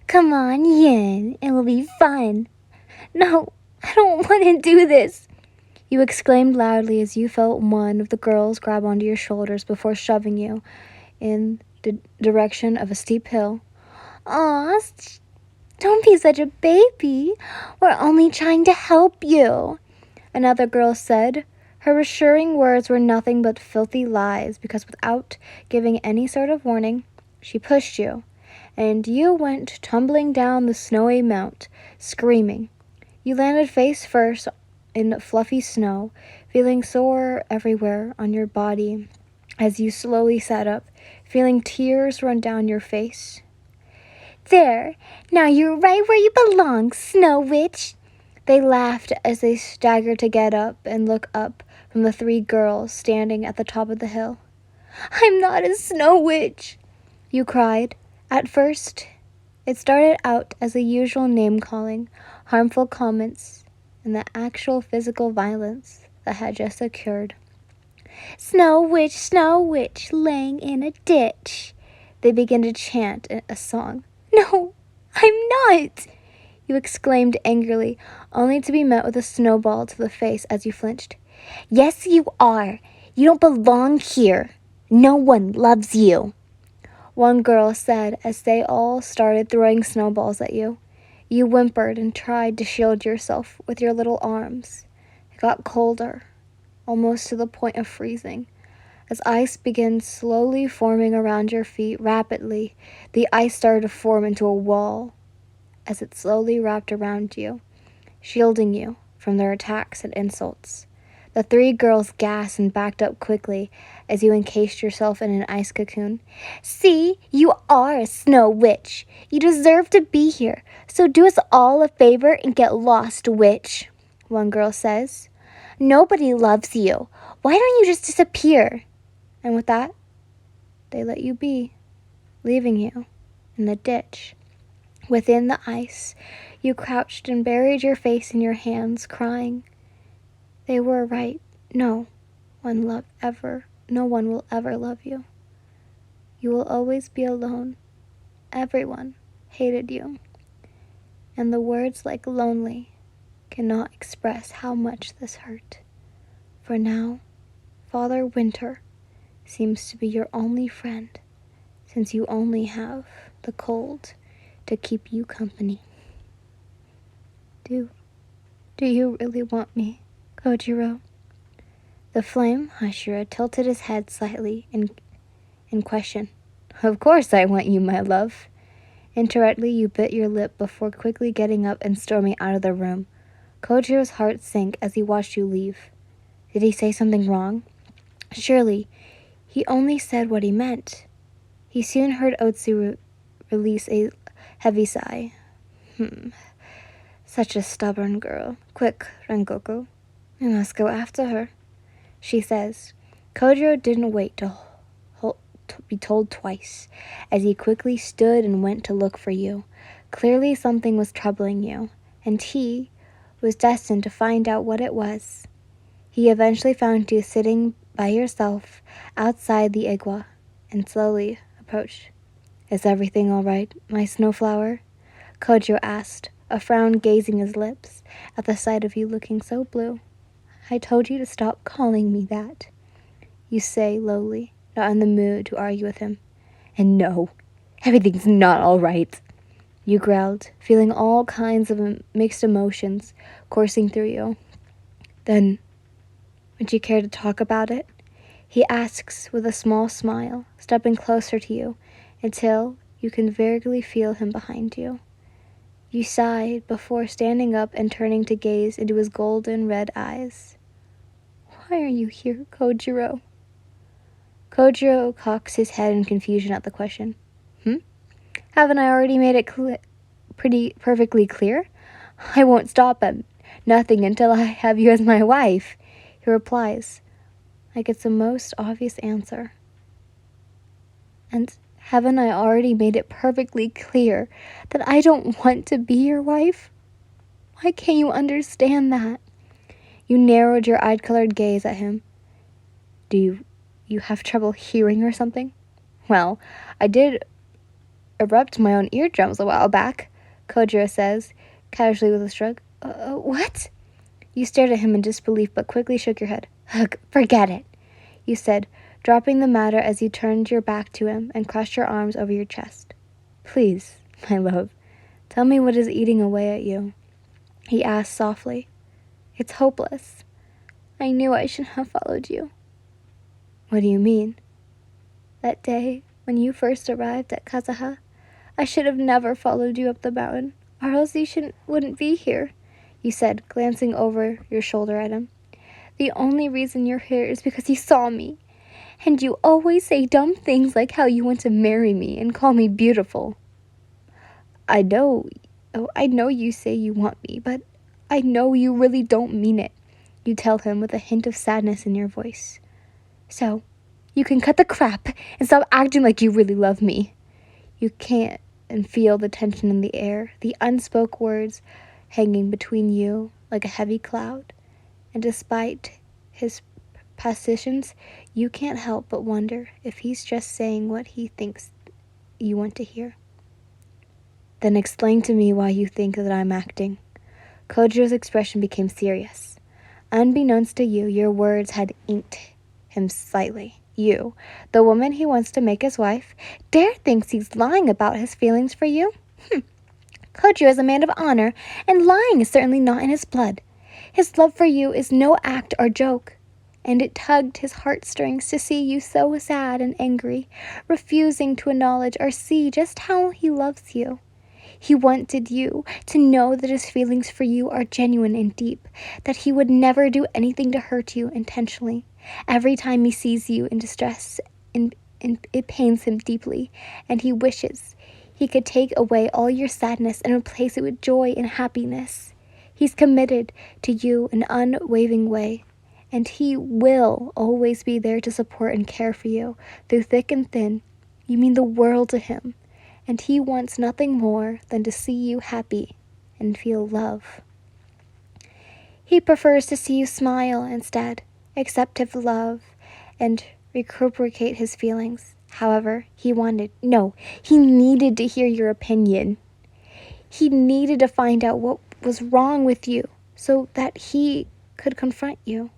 Come on in, it will be fun. No, I don't want to do this, you exclaimed loudly as you felt one of the girls grab onto your shoulders before shoving you in the direction of a steep hill. Aw, don't be such a baby. We're only trying to help you, another girl said. Her assuring words were nothing but filthy lies because without giving any sort of warning, she pushed you, and you went tumbling down the snowy mount, screaming. You landed face first in fluffy snow, feeling sore everywhere on your body as you slowly sat up, feeling tears run down your face. There, now you're right where you belong, Snow Witch. They laughed as they staggered to get up and look up from the three girls standing at the top of the hill. I'm not a Snow Witch, you cried. At first, it started out as the usual name-calling, harmful comments, and the actual physical violence that had just occurred. Snow Witch, laying in a ditch. They began to chant a song. No, I'm not, you exclaimed angrily, only to be met with a snowball to the face as you flinched. Yes, you are. You don't belong here. No one loves you, one girl said as they all started throwing snowballs at you. You whimpered and tried to shield yourself with your little arms. It got colder, almost to the point of freezing. As ice began slowly forming around your feet rapidly, the ice started to form into a wall as it slowly wrapped around you, shielding you from their attacks and insults. The three girls gasped and backed up quickly as you encased yourself in an ice cocoon. See, you are a Snow Witch. You deserve to be here, so do us all a favor and get lost, witch, one girl says. Nobody loves you. Why don't you just disappear? And with that, they let you be, leaving you in the ditch. Within the ice, you crouched and buried your face in your hands, crying. They were right. No one will ever love you. You will always be alone. Everyone hated you. And the words like lonely cannot express how much this hurt. For now, Father Winter seems to be your only friend, since you only have the cold to keep you company. Do you really want me, Kojiro? The flame Hashira tilted his head slightly in question. Of course I want you, my love. Indirectly, you bit your lip before quickly getting up and storming out of the room. Kojiro's heart sank as he watched you leave. Did he say something wrong? Surely, he only said what he meant. He soon heard Otsu release a heavy sigh. Such a stubborn girl. Quick, Rengoku. We must go after her, she says. Kojiro didn't wait to be told twice, as he quickly stood and went to look for you. Clearly something was troubling you, and he was destined to find out what it was. He eventually found you sitting by yourself outside the igwa, and slowly approached. Is everything all right, my snowflower? Kojiro asked, a frown gazing his lips at the sight of you looking so blue. I told you to stop calling me that, you say lowly, not in the mood to argue with him. And no, everything's not all right, you growled, feeling all kinds of mixed emotions coursing through you. Then, would you care to talk about it? He asks with a small smile, stepping closer to you until you can vaguely feel him behind you. You sighed before standing up and turning to gaze into his golden red eyes. Why are you here, Kojiro? Kojiro cocks his head in confusion at the question. Haven't I already made it perfectly clear? I won't stop at nothing until I have you as my wife, he replies, like it's the most obvious answer. And haven't I already made it perfectly clear that I don't want to be your wife? Why can't you understand that? You narrowed your eye-colored gaze at him. Do you have trouble hearing or something? Well, I did erupt my own eardrums a while back, Kojiro says, casually with a shrug. What? You stared at him in disbelief, but quickly shook your head. Ugh, forget it, you said, dropping the matter as you turned your back to him and crossed your arms over your chest. Please, my love, tell me what is eating away at you, he asked softly. It's hopeless. I knew I shouldn't have followed you. What do you mean? That day, when you first arrived at Kazaha, I should have never followed you up the mountain, or else you wouldn't be here, you said, glancing over your shoulder at him. The only reason you're here is because you saw me, and you always say dumb things like how you want to marry me and call me beautiful. I know you say you want me, but I know you really don't mean it, you tell him with a hint of sadness in your voice. So, you can cut the crap and stop acting like you really love me. You can't and feel the tension in the air, the unspoken words hanging between you like a heavy cloud. And despite his positions, you can't help but wonder if he's just saying what he thinks you want to hear. Then explain to me why you think that I'm acting. Kojiro's expression became serious. Unbeknownst to you, your words had inked him slightly. You, the woman he wants to make his wife, thinks he's lying about his feelings for you? Kojiro is a man of honor, and lying is certainly not in his blood. His love for you is no act or joke, and it tugged his heartstrings to see you so sad and angry, refusing to acknowledge or see just how he loves you. He wanted you to know that his feelings for you are genuine and deep, that he would never do anything to hurt you intentionally. Every time he sees you in distress, and it pains him deeply, and he wishes he could take away all your sadness and replace it with joy and happiness. He's committed to you in an unwavering way, and he will always be there to support and care for you through thick and thin. You mean the world to him, and he wants nothing more than to see you happy and feel love. He prefers to see you smile instead, accept his love, and reciprocate his feelings. However, he needed to hear your opinion. He needed to find out what was wrong with you so that he could confront you.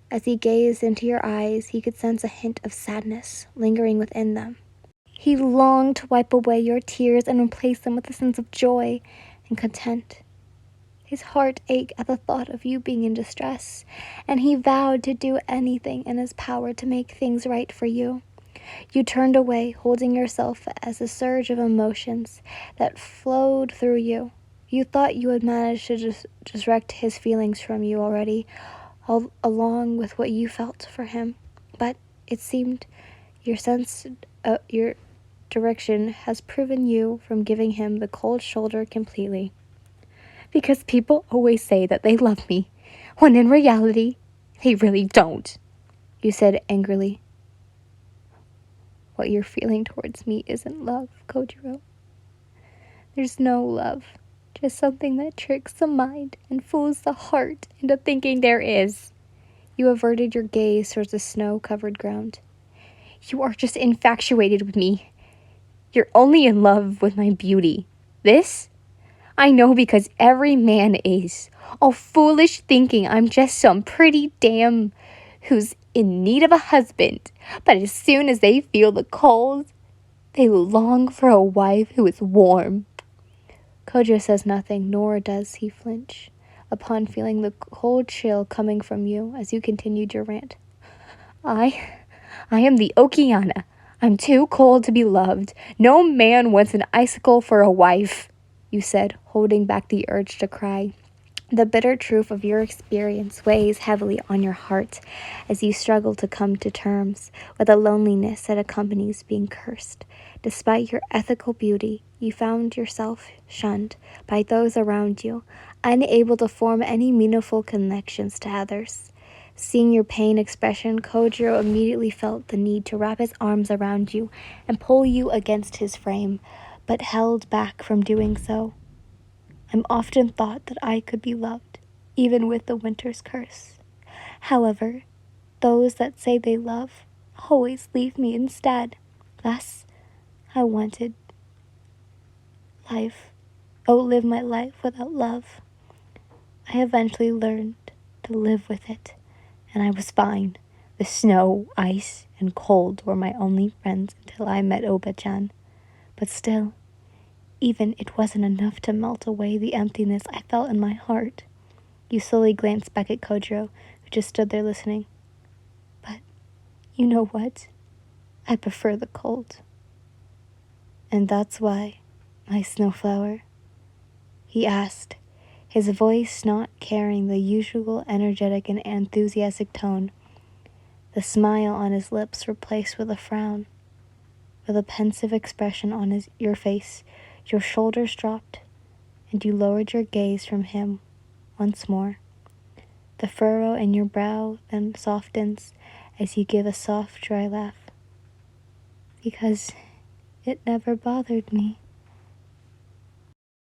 As he gazed into your eyes, he could sense a hint of sadness lingering within them. He longed to wipe away your tears and replace them with a sense of joy and content. His heart ached at the thought of you being in distress, and he vowed to do anything in his power to make things right for you. You turned away, holding yourself as a surge of emotions that flowed through you. You thought you had managed to direct his feelings from you already, along with what you felt for him. But it seemed your direction has proven you from giving him the cold shoulder completely. Because people always say that they love me, when in reality, they really don't, you said angrily. What you're feeling towards me isn't love, Kojiro. There's no love, just something that tricks the mind and fools the heart into thinking there is. You averted your gaze towards the snow-covered ground. You are just infatuated with me. You're only in love with my beauty. This, I know because every man is. All foolish thinking I'm just some pretty dame who's in need of a husband. But as soon as they feel the cold, they long for a wife who is warm. Kojiro says nothing, nor does he flinch upon feeling the cold chill coming from you as you continued your rant. I am the Okeana. I'm too cold to be loved. No man wants an icicle for a wife, you said, holding back the urge to cry. The bitter truth of your experience weighs heavily on your heart as you struggle to come to terms with the loneliness that accompanies being cursed. Despite your ethical beauty, you found yourself shunned by those around you, unable to form any meaningful connections to others. Seeing your pain expression, Kojiro immediately felt the need to wrap his arms around you and pull you against his frame, but held back from doing so. I'm often thought that I could be loved, even with the winter's curse. However, those that say they love always leave me instead. Thus, I wanted live my life without love. I eventually learned to live with it, and I was fine. The snow, ice, and cold were my only friends until I met Oba-chan. But still, even it wasn't enough to melt away the emptiness I felt in my heart. You slowly glanced back at Kojiro, who just stood there listening. But you know what? I prefer the cold. And that's why, my snowflower, he asked, his voice not carrying the usual energetic and enthusiastic tone, the smile on his lips replaced with a frown. With a pensive expression on your face, your shoulders dropped, and you lowered your gaze from him once more. The furrow in your brow then softens as you give a soft, dry laugh. Because it never bothered me.